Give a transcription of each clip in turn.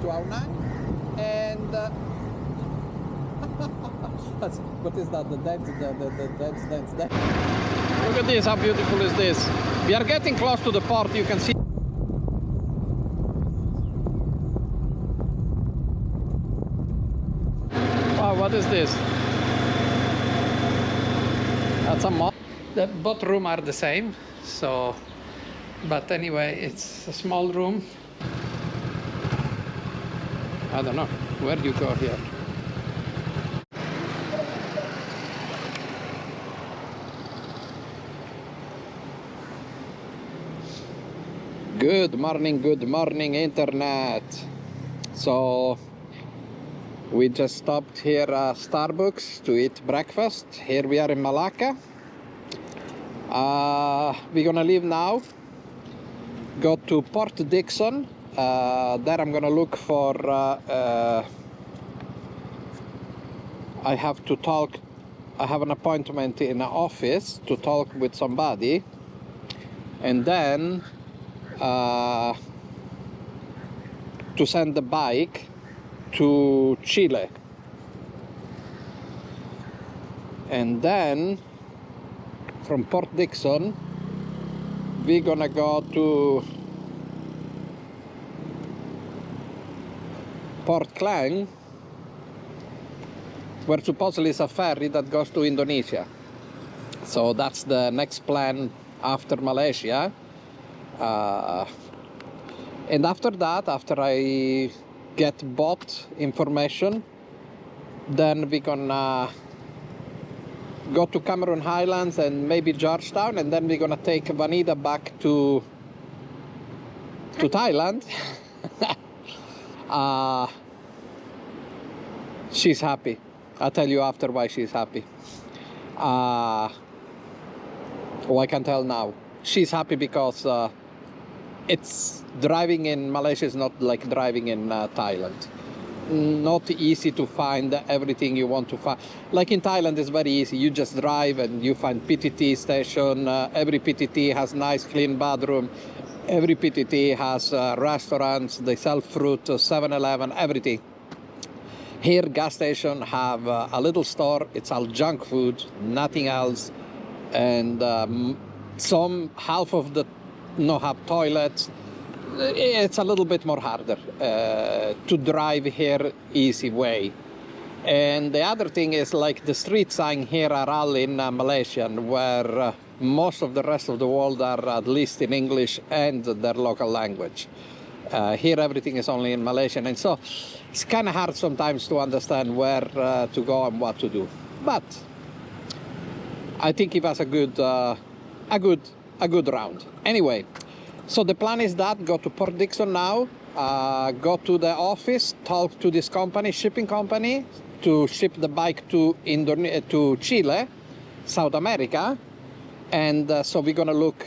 to Aonang, and what is that? The dance. Look at this, how beautiful is this? We are getting close to the port, you can see. Wow, what is this? That's a mod. Both rooms are the same, so, but anyway, it's a small room. I don't know, where do you go here? Good morning, internet. So we just stopped here at Starbucks to eat breakfast. Here we are in Malacca. We're gonna leave now, go to Port Dickson. There I'm gonna look for I have to talk. I have an appointment in an office to talk with somebody, and then to send the bike to Chile, and then from Port Dickson we're gonna go to Port Klang, where supposedly is a ferry that goes to Indonesia. So that's the next plan after Malaysia. And after that, after I get both information, then we're gonna go to Cameron Highlands and maybe Georgetown, and then we're gonna take Vanida back to Thailand. She's happy. I'll tell you after why she's happy. Oh, I can tell now. She's happy because it's driving in Malaysia is not like driving in Thailand. Not easy to find everything you want to find. Like in Thailand, it's very easy. You just drive and you find PTT station. Every PTT has nice, clean bathroom. Every PTT has restaurants. They sell fruit, 7-Eleven, everything. Here, gas station have a little store. It's all junk food, nothing else. And half of the have toilets. It's a little bit more harder to drive here easy way. And the other thing is, like, the street sign here are all in Malaysian, where most of the rest of the world are at least in English and their local language. Here everything is only in Malaysian, and so it's kind of hard sometimes to understand where to go and what to do. But I think it was a good round. Anyway, so the plan is that go to Port Dickson now, go to the office, talk to this company, shipping company, to ship the bike to Chile, South America, and so we're gonna look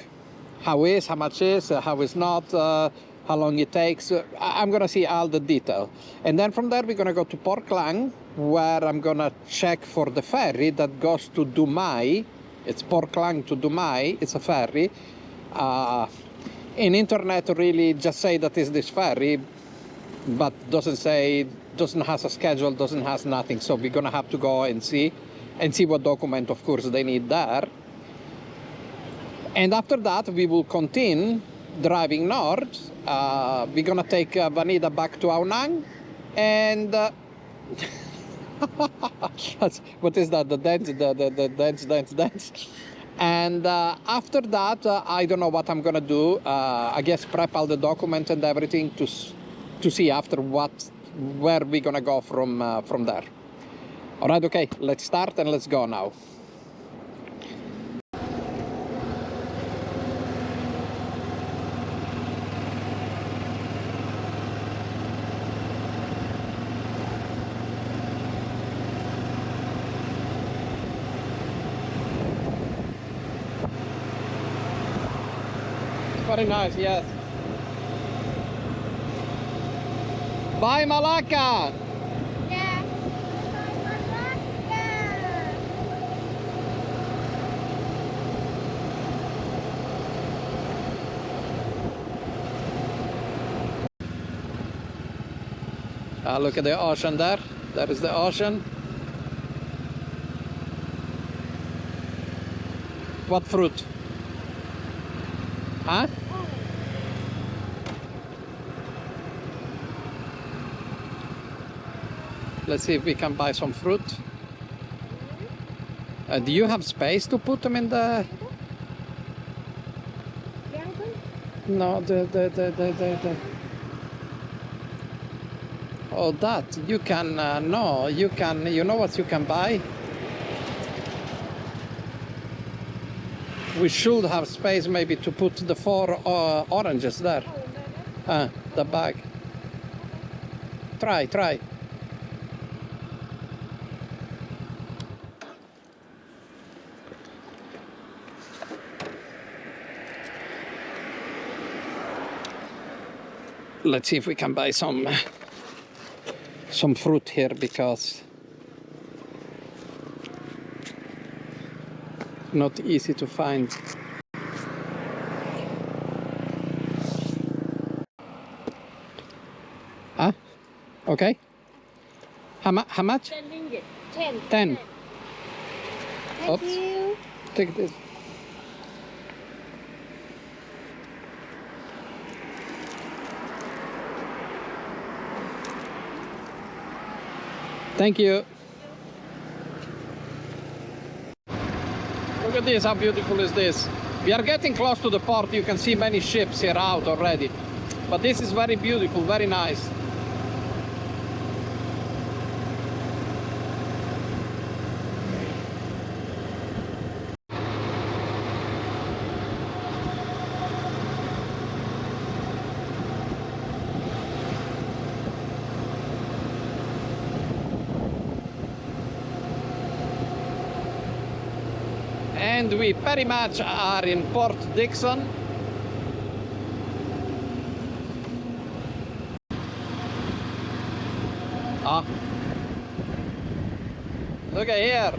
how much is, how is not, how long it takes. I'm gonna see all the detail, and then from there we're gonna go to Port Klang, where I'm gonna check for the ferry that goes to Dumai. It's Port Klang to Dumai. It's a ferry. In internet really just say that is this ferry, but doesn't has a schedule, doesn't has nothing. So we're gonna have to go and see what document, of course, they need there. And after that, we will continue driving north. We're gonna take Vanida back to Aonang, and what is that? The dance. And after that, I don't know what I'm gonna do. I guess prep all the documents and everything to see after where we're gonna go from there. All right, okay, let's start and let's go now. Very nice, yes. Bye, Malacca! Yeah. Malacca. Look at the ocean there. There is the ocean. What fruit? Huh? Let's see if we can buy some fruit. Do you have space to put them in the... No, the... Oh, that. You can... no, you can... You know what you can buy? We should have space maybe to put the 4 oranges there. The bag. Try. Let's see if we can buy some fruit here, because not easy to find. Huh? Okay. How much? 10 ringgit. 10. 10. Thank Oops. you. Take this. Thank you. Look at this, how beautiful is this? We are getting close to the port. You can see many ships here out already. But this is very beautiful, very nice. And we very much are in Port Dickson. Look at here.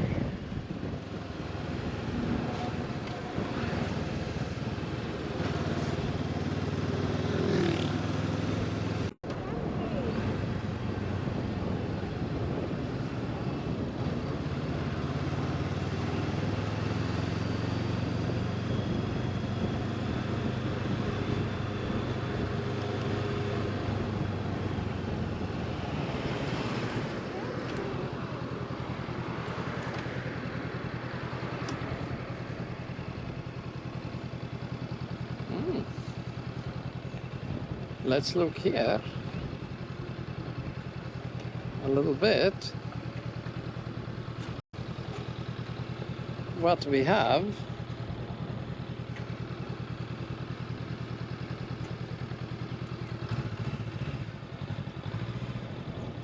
Let's look here a little bit what we have.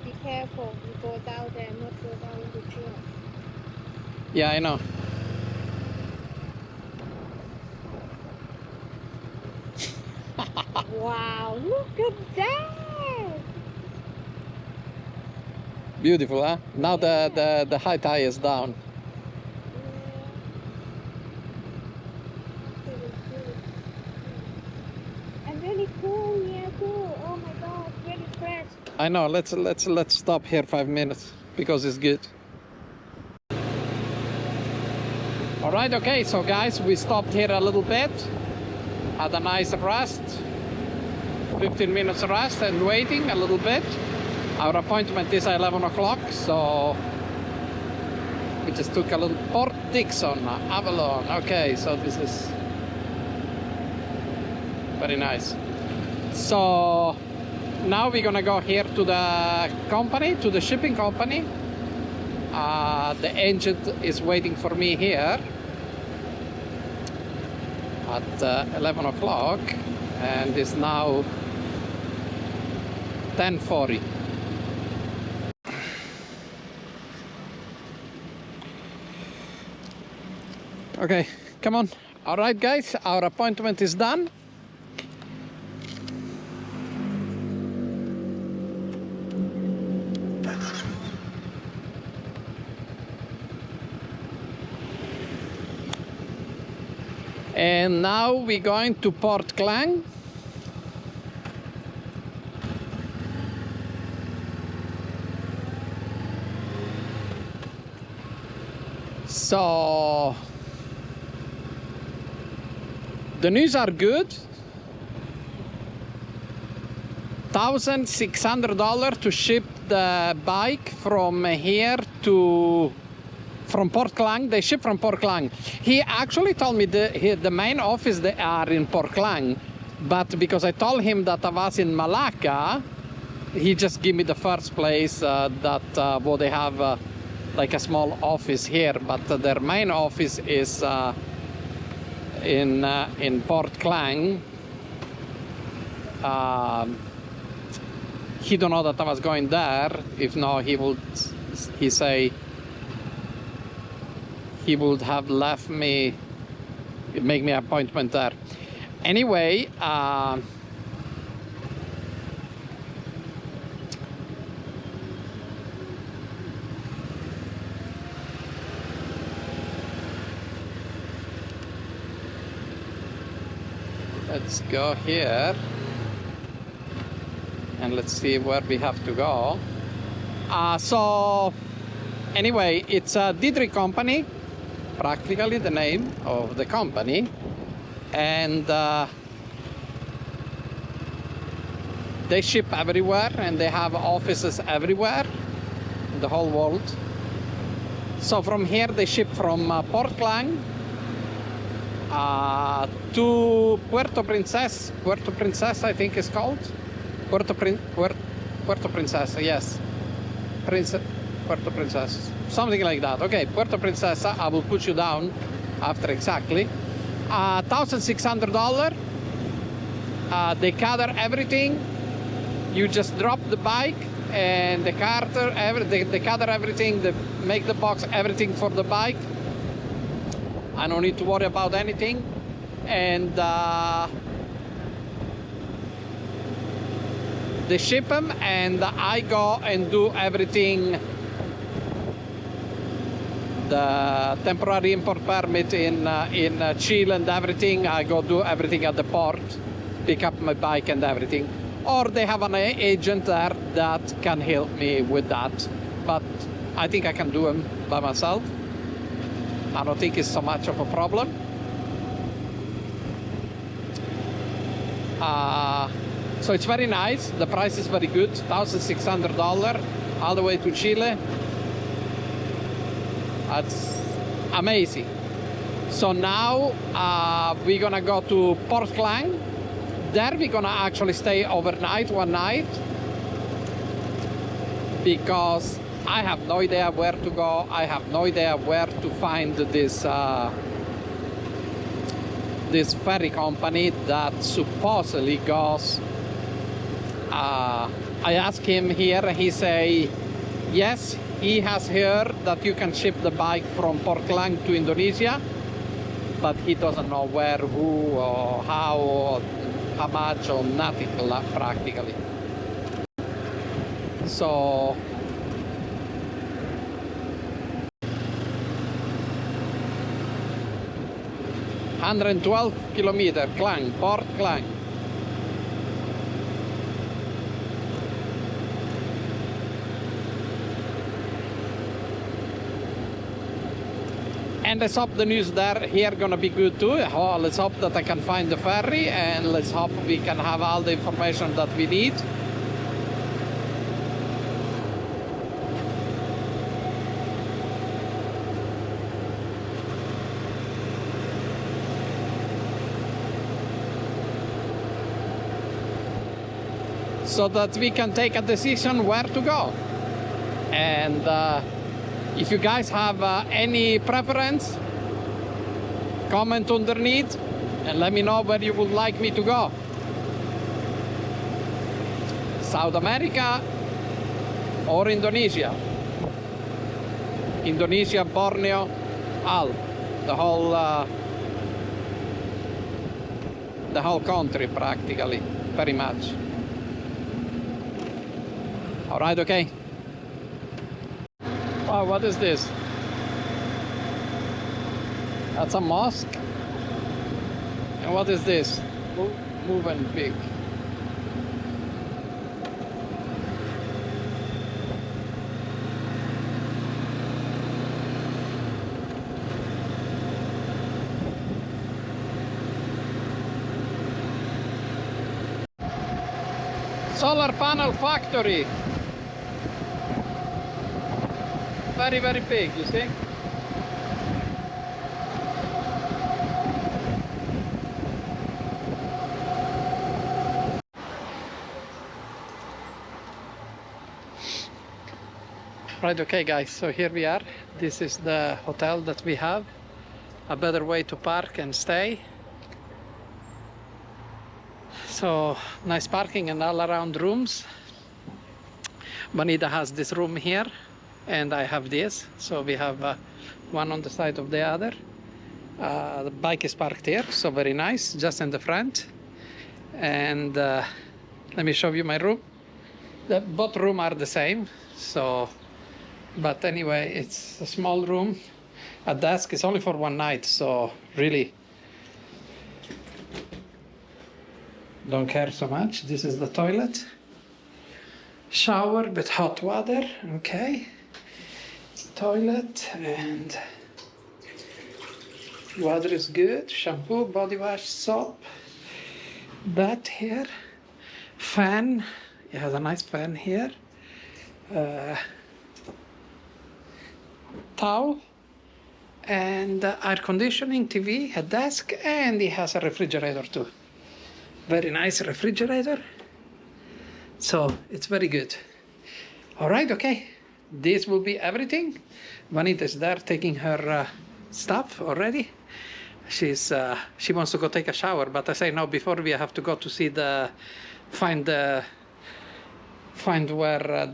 Be careful. You go down there, not go down the shore. Yeah, I know. Wow, look at that! Beautiful, huh? Now the high tide is down. And really cool, yeah, cool. Oh my God, really fresh. I know. Let's stop here 5 minutes because it's good. All right, okay. So guys, we stopped here a little bit, had a nice rest. 15 minutes rest and waiting a little bit. Our appointment is at 11 o'clock, so we just took a little Port Dickson, Avalon. Okay, so this is very nice. So now we're gonna go here to the company, to the shipping company. The agent is waiting for me here at 11 o'clock, and it's now 10:40. Okay, come on. All right, guys, our appointment is done. And now we're going to Port Klang. So the news are good. $1,600 to ship the bike from here from Port Klang. They ship from Port Klang. He actually told me the main office they are in Port Klang, but because I told him that I was in Malacca, he just gave me the first place where they have like a small office here, but their main office is in Port Klang. He don't know that I was going there. If no, he would have left me, make me an appointment there. Anyway, let's go here. And let's see where we have to go. So anyway, it's a Didri company, practically the name of the company. And they ship everywhere and they have offices everywhere in the whole world. So from here they ship from Port Klang to Puerto Princesa, I think it's called. Puerto Princesa, yes. Puerto Princesa, something like that. Okay, Puerto Princesa, I will put you down after exactly. $1,600. They cover everything. You just drop the bike and they cover everything. They make the box, everything for the bike. I don't need to worry about anything. And they ship them, and I go and do everything, the temporary import permit in Chile and everything. I go do everything at the port, pick up my bike and everything. Or they have an agent there that can help me with that. But I think I can do them by myself. I don't think it's so much of a problem. So it's very nice. The price is very good. $1,600 all the way to Chile. That's amazing. So now we're gonna go to Port Klang. There we're gonna actually stay overnight, one night, because I have no idea where to go. I have no idea where to find this this ferry company that supposedly goes. I asked him here, he say, yes, he has heard that you can ship the bike from Port Klang to Indonesia, but he doesn't know where, who, or how, or how much, or nothing practically. So $112 kilometer, Klang, Port Klang. And let's hope the news here gonna be good too. Let's hope that I can find the ferry, and let's hope we can have all the information that we need. So that we can take a decision where to go. And if you guys have any preference, comment underneath and let me know where you would like me to go. South America or Indonesia. Indonesia, Borneo, the whole country practically, very much. All right, okay. Wow, what is this? That's a mosque? And what is this? Moving pig. solar panel factory. Very, very big, you see? Right, okay guys, so here we are. This is the hotel that we have. A better way to park and stay. So nice parking and all around rooms. Bonita has this room here and I have this. So we have one on the side of the other. The bike is parked here, so very nice, just in the front. And let me show you my room. Both rooms are the same, so but anyway, it's a small room. A desk is only for one night, so really don't care so much. This is the toilet. Shower with hot water, okay. Toilet and water is good. Shampoo, body wash, soap. Bed here. Fan. It has a nice fan here. Towel and air conditioning, TV, a desk, and it has a refrigerator too. Very nice refrigerator. So it's very good. All right, okay. This will be everything. Vanita is there taking her stuff already. She wants to go take a shower, but I say no. Before we have to go to see find where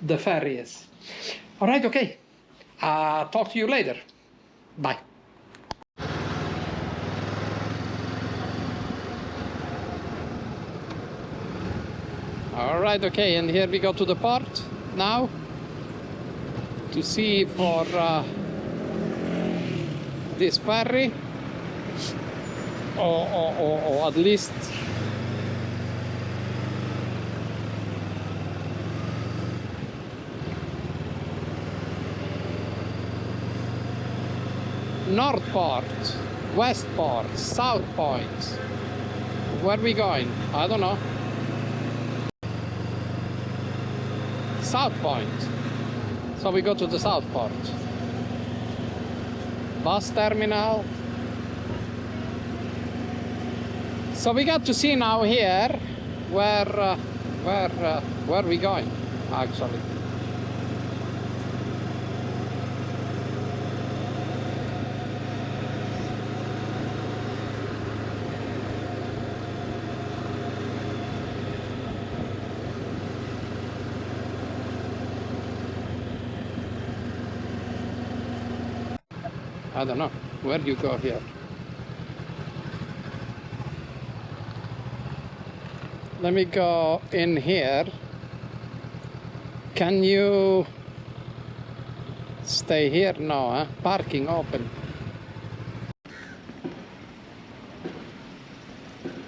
the ferry is. All right, okay. Talk to you later. Bye. All right, okay, and here we go to the port now to see for this ferry, or at least North Port, West Port, South Point. Where are we going? I don't know. South Point. So we go to the South Port. Bus terminal. So we got to see now here where we going actually. I don't know, where do you go here? Let me go in here. Can you stay here? No, huh? Parking open.